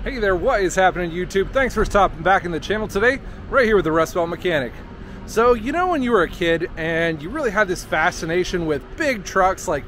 Hey there, what is happening YouTube? Thanks for stopping back in the channel today, right here with the Rustbelt mechanic. So, you know when you were a kid and you really had this fascination with big trucks like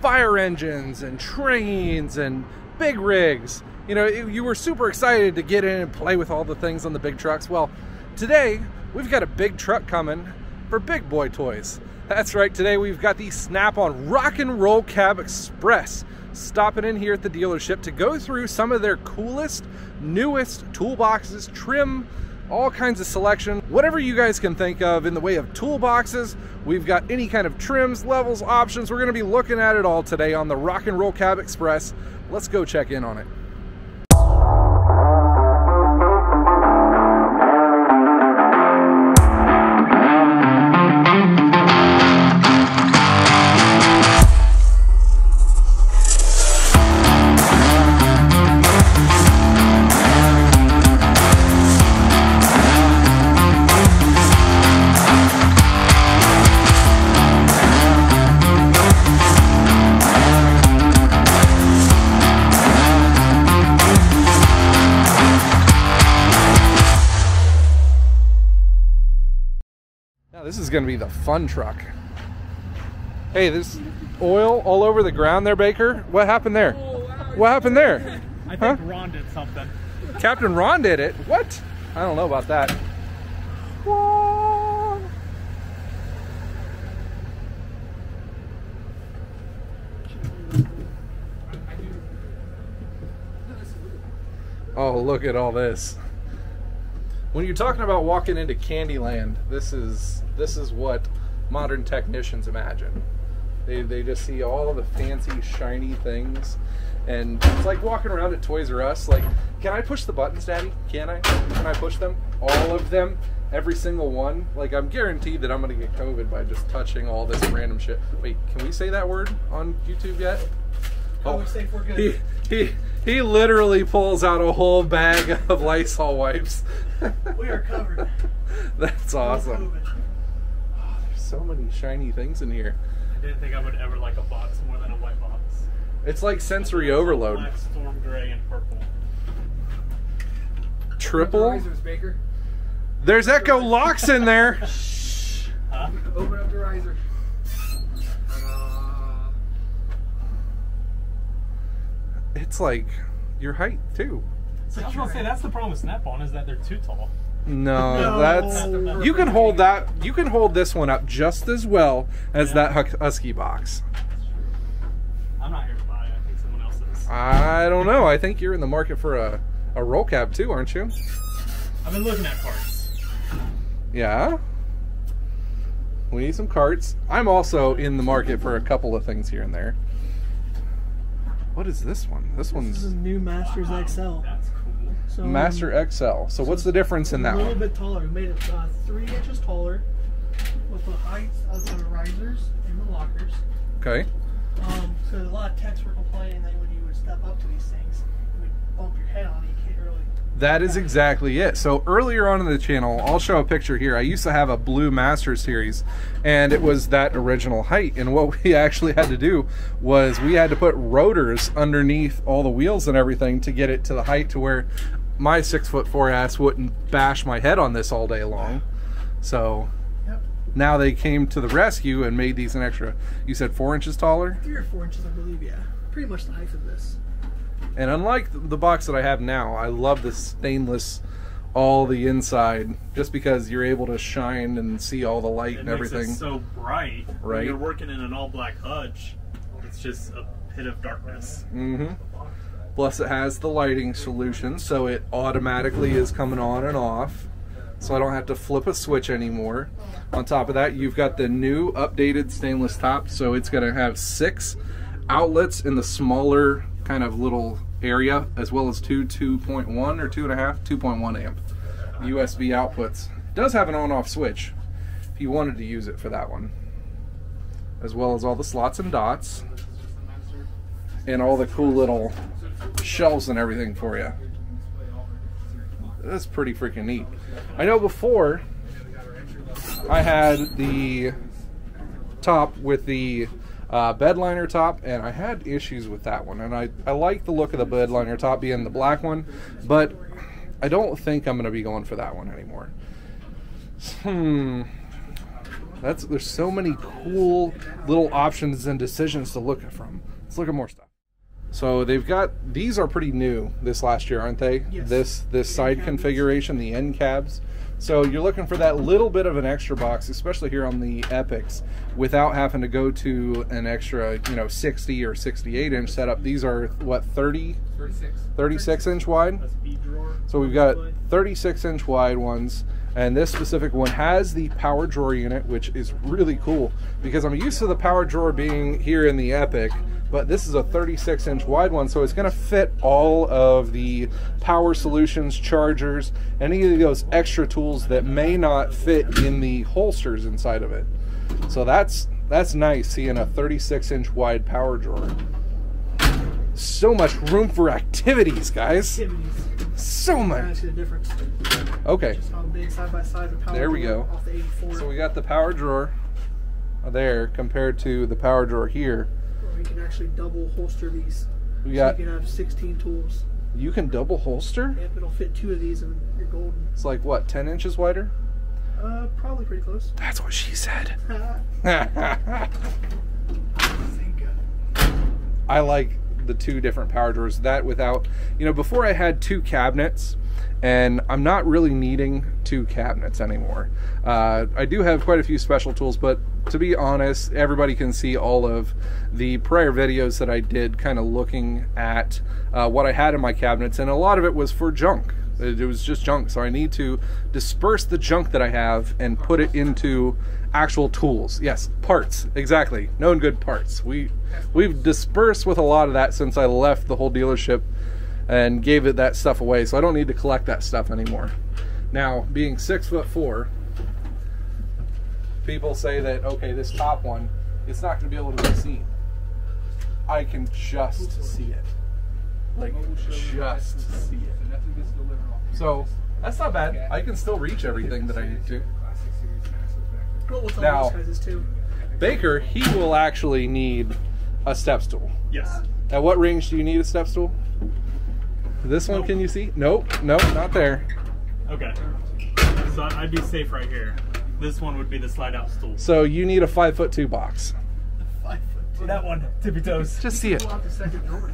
fire engines and trains and big rigs? You know, you were super excited to get in and play with all the things on the big trucks. Well, today we've got a big truck coming for big boy toys. That's right, today we've got the Snapon Rock and Roll Cab Express stopping in here at the dealership to go through some of their coolest, newest toolboxes, trim, all kinds of selection, whatever you guys can think of in the way of toolboxes. We've got any kind of trims, levels, options. We're going to be looking at it all today on the Rock and Roll Cab Express. Let's go check in on it. This is going to be the fun truck. Hey, there's oil all over the ground there, Baker. What happened there? Oh, wow. What happened there? I think Ron did something. Captain Ron did it? What? I don't know about that. Oh, look at all this. When you're talking about walking into Candyland, this is what modern technicians imagine. They just see all of the fancy, shiny things, and it's like walking around at Toys R Us. Like, can I push the buttons, Daddy? Can I? Can I push them? All of them? Every single one? Like, I'm guaranteed that I'm gonna get COVID by just touching all this random shit. Wait, can we say that word on YouTube yet? Oh, safe, we're good. He literally pulls out a whole bag of Lysol wipes. We are covered. That's awesome. Oh, there's so many shiny things in here. I didn't think I would ever like a box more than a white box. It's like sensory overload. Black, storm gray, and purple. Triple? Risers, Baker. There's Echo locks in there. Huh? Open up the riser. It's like your height too. So I was gonna say that's the problem with Snap-on is that they're too tall. No, that's you can hold that. You can hold this one up just as well as that Husky box. I'm not here to buy it. I think someone else is. I don't know. I think you're in the market for a roll cab too, aren't you? I've been looking at carts. Yeah. We need some carts. I'm also in the market for a couple of things here and there. What is this one? This This is a new Masters XL. That's cool. So, Master XL. So what's the difference in that one? A one? little bit taller. We made it 3 inches taller with the height of the risers and the lockers. Okay. So a lot of techs were complaining that when you would step up to these things, you would bump your head on it. You can't really. That is exactly it. So earlier on in the channel, I'll show a picture here. I used to have a blue Master series, and it was that original height. And what we actually had to do was we had to put rotors underneath all the wheels and everything to get it to the height to where my 6'4" ass wouldn't bash my head on this all day long. So now they came to the rescue and made these an extra, you said 4 inches taller? 3 or 4 inches, I believe, yeah. Pretty much the height of this. And unlike the box that I have now, I love the stainless, all the inside, just because you're able to shine and see all the light and everything. It makes it so bright. Right. When you're working in an all-black hutch, it's just a pit of darkness. Mm-hmm. Plus it has the lighting solution, so it automatically is coming on and off. So I don't have to flip a switch anymore. On top of that, you've got the new updated stainless top, so it's going to have 6 outlets in the smaller kind of little area, as well as 2.1 or 2.1 amp USB outputs. It does have an on-off switch if you wanted to use it for that one, as well as all the slots and dots and all the cool little shelves and everything for you. That's pretty freaking neat. I know before I had the top with the bed liner top, and I had issues with that one. And I like the look of the bed liner top being the black one, but I don't think I'm going to be going for that one anymore. There's so many cool little options and decisions to look at from. Let's look at more stuff. So they've got, these are pretty new this last year, aren't they? Yes. This side configuration, the end cabs. So you're looking for that little bit of an extra box, especially here on the Epiqs, without having to go to an extra, 60 or 68 inch setup. These are what, 36 inch wide? A speed drawer. So we've got 36 inch wide ones, and this specific one has the power drawer unit, which is really cool because I'm used to the power drawer being here in the Epiq, but this is a 36 inch wide one, so it's going to fit all of the power solutions, chargers, any of those extra tools that may not fit in the holsters inside of it. So that's nice, seeing a 36 inch wide power drawer. So much room for activities, guys. So much. I see the difference. Okay. Just how big side by side the power There we drawer go. off the 84. So we got the power drawer there compared to the power drawer here. Or you can actually double holster these. We got, so you can have 16 tools. you can double holster? Yep, it'll fit 2 of these and you're golden. It's like what, 10 inches wider? Probably pretty close. That's what she said. I like the 2 different power drawers. That without, before I had 2 cabinets, and I'm not really needing 2 cabinets anymore. I do have quite a few special tools, but to be honest, everybody can see all of the prior videos that I did kind of looking at what I had in my cabinets, and a lot of it was for junk. It was just junk, so I need to disperse the junk that I have and put it into actual tools. Yes, parts, exactly. Known good parts. We've dispersed with a lot of that since I left the whole dealership and gave it that stuff away, so I don't need to collect that stuff anymore. Now, being 6'4", people say that, okay, this top one, it's not going to be able to be seen. I can just see it. Like, just see it. So, that's not bad. I can still reach everything that I need to. Well, what's on Now, those guys too? Baker, he will actually need a step stool. Yes. At what range do you need a step stool? This one, can you see? Nope, not there. Okay. So I'd be safe right here. This one would be the slide out stool. So you need a 5'2" box. 5'2". That one, tippy toes. Just see it. Pull out the second drawer.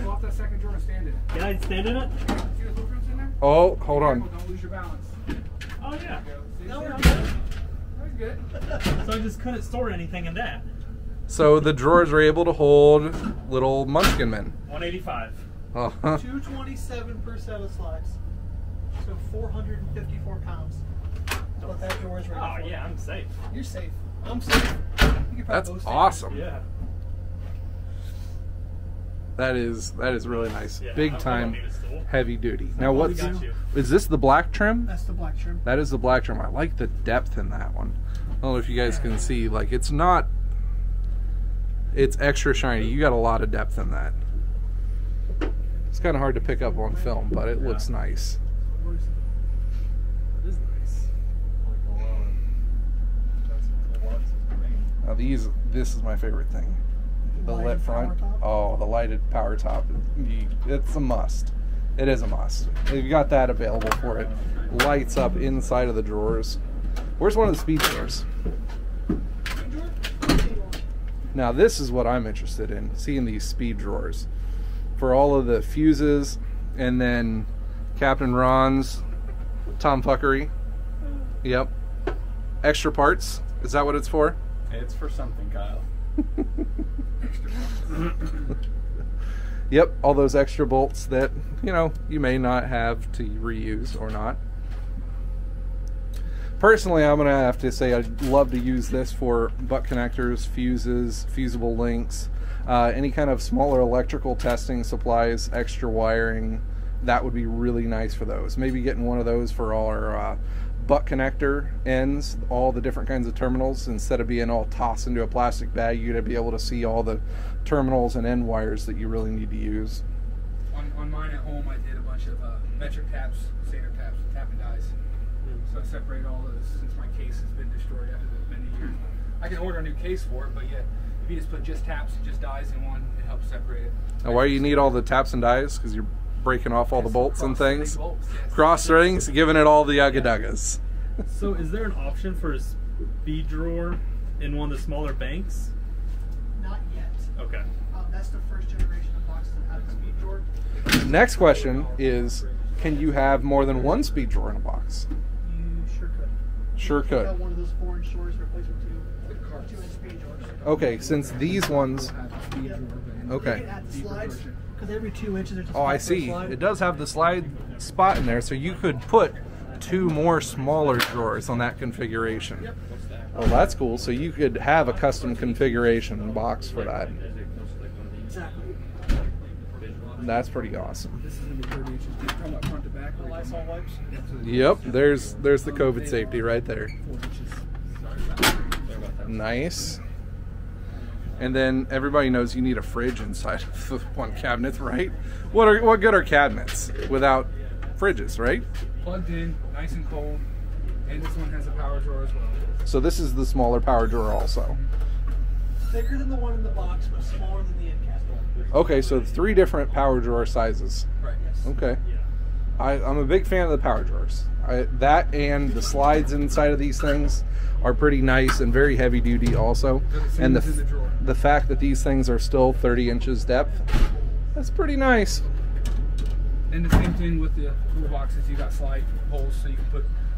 Pull off that second drawer and stand in it. Can I stand in it? See the footprints in there? Oh, hold on. Don't lose your balance. Oh yeah. No, we're That good. was good. So I just couldn't store anything in that. So the drawers are able to hold little munchkin men. 185. Uh-huh. 227 per set of slides. So 454 pounds. That's what that door is ready Oh for. yeah, I'm safe. You're safe. I'm safe. You can probably That's both stand. awesome. Yeah. That is really nice. Yeah, Big I don't time, need a stool. heavy duty. Now we what's, got you. is this the black trim? That's the black trim. That is the black trim. I like the depth in that one. I don't know if you guys can see, like it's extra shiny. You got a lot of depth in that. It's kind of hard to pick up on film, but it looks nice. It is nice. Now this is my favorite thing. The lit Lighted front. power top? Oh, the lighted power top. It's a must. It is a must. They've got that available for it. Lights up inside of the drawers. Where's one of the speed drawers? Now this is what I'm interested in, seeing these speed drawers. For all of the fuses, and then Captain Ron's tomfuckery. Yep. Extra parts. Is that what it's for? It's for something, Kyle. Yep, all those extra bolts that, you may not have to reuse or not. Personally, I'm going to have to say I'd love to use this for butt connectors, fuses, fusible links, any kind of smaller electrical testing supplies, extra wiring. That would be really nice for those. Maybe getting one of those for all our butt connector ends, all the different kinds of terminals. Instead of being all tossed into a plastic bag, you'd be able to see all the terminals and end wires that you really need to use. On mine at home, I did a bunch of metric taps, standard taps, tap and dies. So I separated all those since my case has been destroyed after many years. I can order a new case for it, but yeah, if you just put just taps, just dies in one, it helps separate it. Now, why do you need all the taps and dies? Because you're breaking off all the bolts and things. Bolts, yes. Cross threadings, giving it all the ugga-duggas. So is there an option for a speed drawer in one of the smaller banks? Not yet. Okay. That's the first generation of boxes that have a speed drawer. Next question is, can you have more than one speed drawer in a box? You sure could. Sure You got could. one of those 4-inch drawers replaced with 2-inch speed drawers. Okay, since these ones... Yep. Okay. You can add the slides, because every 2 inches there's a Oh, I spot for a see. slide. It does have the slide spot in there, so you could put 2 more smaller drawers on that configuration. Yep. Oh, that's cool. So you could have a custom configuration box for that. Exactly. That's pretty awesome. This is going to be 30 inches deep. Talking about front to back. The Lysol wipes. Yep, there's the COVID safety right there. 4 inches. Nice. And then everybody knows you need a fridge inside of the one cabinet, right? What good are cabinets without fridges, right? Plugged in, nice and cold, and this one has a power drawer as well. So this is the smaller power drawer also. Bigger than the one in the box, but smaller than the end cap. Okay, so 3 different power drawer sizes. Right. Okay. I'm a big fan of the power drawers. That and the slides inside of these things are pretty nice and very heavy duty also. And the fact that these things are still 30 inches depth, that's pretty nice. And the same thing with the toolboxes. You got slide holes, so you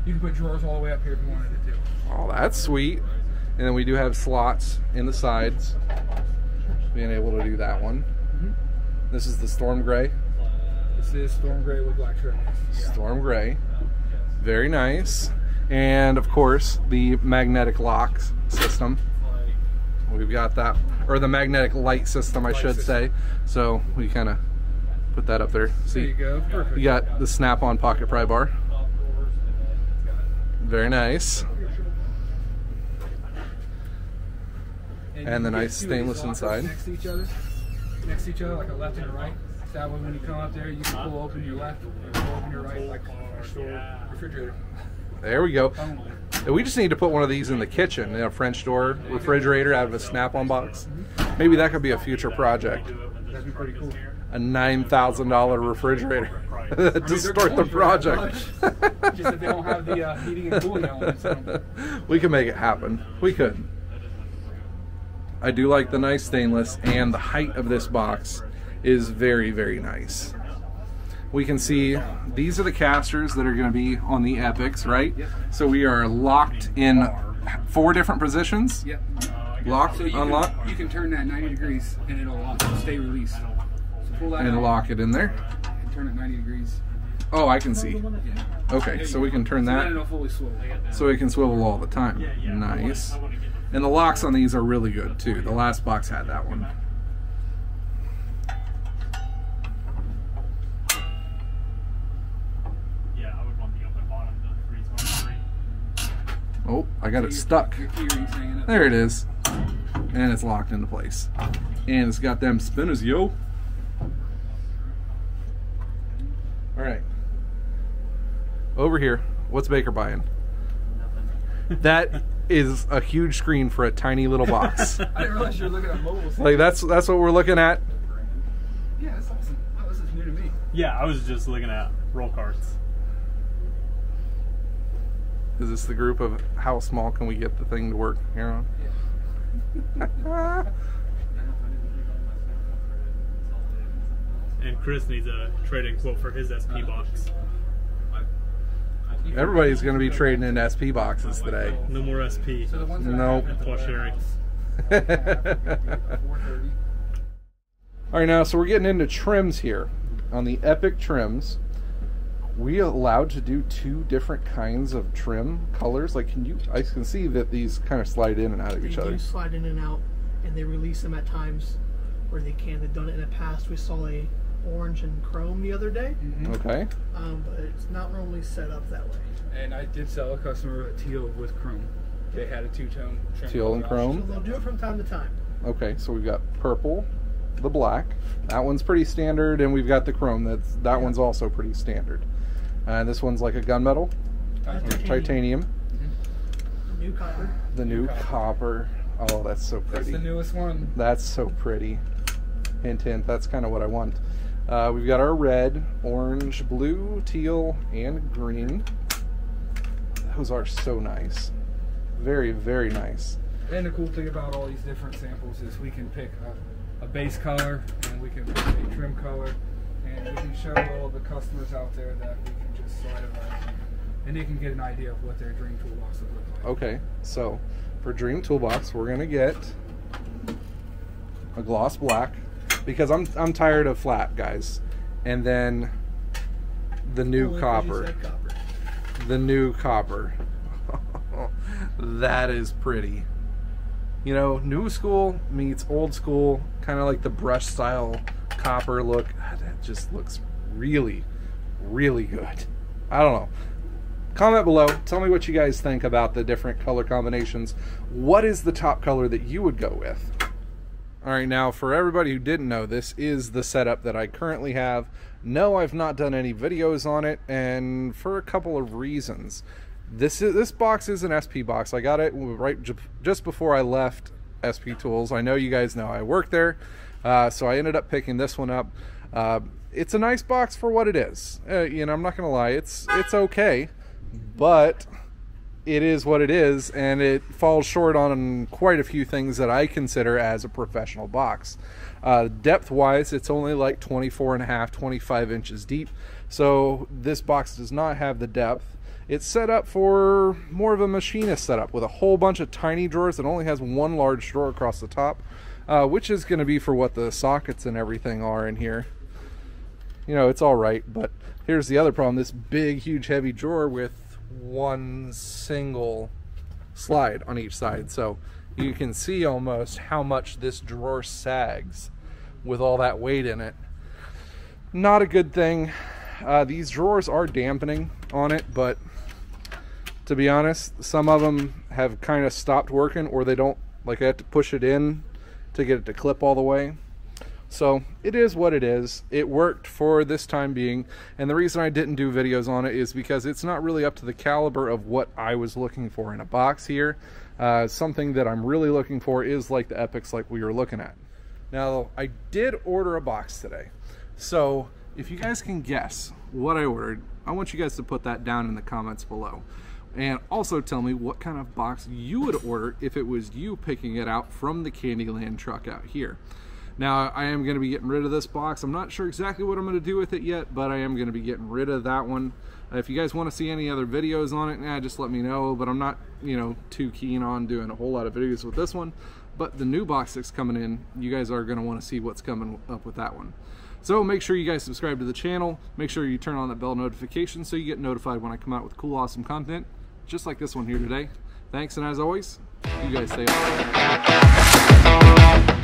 can put drawers all the way up here if you wanted it to. Oh, that's sweet. And then we do have slots in the sides. Being able to do that one. This is the Storm Gray. This is Storm Gray with black trim. Storm Gray. Very nice. And of course, the magnetic lock system. We've got that, or the magnetic light system, I should say. So we kind of put that up there. See, There you go. Perfect. you got the Snap-on pocket pry bar. Very nice. And the you nice get 2 of these stainless lockers inside. Next to each other, like a left and a right. That way, when you come out there, you can pull open your left and pull open your right, like a store refrigerator. There we go. We just need to put one of these in the kitchen, a French door refrigerator out of a Snap-on box. Maybe that could be a future project. That'd be pretty cool. A $9,000 refrigerator to start the project. Just that they don't have the heating and cooling elements in them. We can make it happen. We could. I do like the nice stainless, and the height of this box is very, very nice. We can see these are the casters that are going to be on the Epics, right? Yep. So we are locked in 4 different positions. Yep. Lock, So you unlock, can, you can turn that 90 degrees and it'll stay released. So pull that and out lock it in there. and turn it 90 degrees. Oh, I can see. Yeah. Okay, so we can turn So then that it'll fully swivel. so it can swivel all the time. Nice. And the locks on these are really good too. The last box had that one. Oh, I got it stuck. Your key ring's hanging up. There it is. And it's locked into place. And it's got them spinners, yo. Alright. Over here, what's Baker buying? That is a huge screen for a tiny little box. I didn't realize you were looking at mobiles. Like that's what we're looking at. Yeah, that's awesome. Oh, this is new to me. Yeah, I was just looking at roll carts. Is this the group of how small can we get the thing to work here on? And Chris needs a trade-in quote for his SP box. Everybody's going to be trading in SP boxes today. No more SP. So the ones that Nope. I have Plus Sherry. 430. All right, now, so we're getting into trims here. On the Epiq trims, we allowed to do 2 different kinds of trim colors? Like, I can see that these kind of slide in and out of each They other. do slide in and out, and they release them at times where they can. They've done it in the past. We saw a orange and chrome the other day, Okay. but it's not normally set up that way. And I did sell a customer a teal with chrome. They had a 2-tone trim. Teal and So chrome. they'll do it from time to time. Okay, so we've got purple, the black. That one's pretty standard, and we've got the chrome. That one's also pretty standard. And this one's like a gunmetal, Titanium. titanium. New copper. The new copper. Oh, that's so pretty. That's the newest one. That's so pretty. Hint, hint. That's kind of what I want. We've got our red, orange, blue, teal, and green. Those are so nice. Very, very nice. And the cool thing about all these different samples is we can pick a base color and we can pick a trim color, and we can show all the customers out there that we can just slide it right, and they can get an idea of what their dream toolbox would look like. Okay, so for Dream Toolbox, we're gonna get a gloss black because I'm tired of flat, guys, and then the new Only 'cause you copper. said copper. The new copper. That is pretty. You know, new school meets old school, kind of like the brush style copper look. That just looks really, really good. I don't know. Comment below. Tell me what you guys think about the different color combinations. What is the top color that you would go with? All right, now for everybody who didn't know, this is the setup that I currently have. No, I've not done any videos on it, and for a couple of reasons. This box is an SP box. I got it right just before I left SP Tools. I know you guys know I work there, so I ended up picking this one up. It's a nice box for what it is. You know, I'm not gonna lie, it's okay, but it is what it is, and it falls short on quite a few things that I consider as a professional box. Depth wise, it's only like 24.5, 25 inches deep, so this box does not have the depth. It's set up for more of a machinist setup with a whole bunch of tiny drawers that only has one large drawer across the top, which is going to be for what the sockets and everything are in here. You know, it's all right, but here's the other problem. This big, huge, heavy drawer with one single slide on each side. So you can see almost how much this drawer sags with all that weight in it. Not a good thing. These drawers are dampening on it, but to be honest, some of them have kind of stopped working, or they don't, like I have to push it in to get it to clip all the way. So it is what it is. It worked for this time being, and the reason I didn't do videos on it is because it's not really up to the caliber of what I was looking for in a box here. Something that I'm really looking for is like the Epiqs like we were looking at. Now, I did order a box today, so if you guys can guess what I ordered, I want you guys to put that down in the comments below. And also tell me what kind of box you would order if it was you picking it out from the Candyland truck out here. Now, I am going to be getting rid of this box. I'm not sure exactly what I'm going to do with it yet, but I am going to be getting rid of that one. If you guys want to see any other videos on it, just let me know. But I'm not, you know, too keen on doing a whole lot of videos with this one. But the new box that's coming in, you guys are going to want to see what's coming up with that one. So make sure you guys subscribe to the channel. Make sure you turn on that bell notification so you get notified when I come out with cool, awesome content, just like this one here today. Thanks, and as always, you guys stay awesome.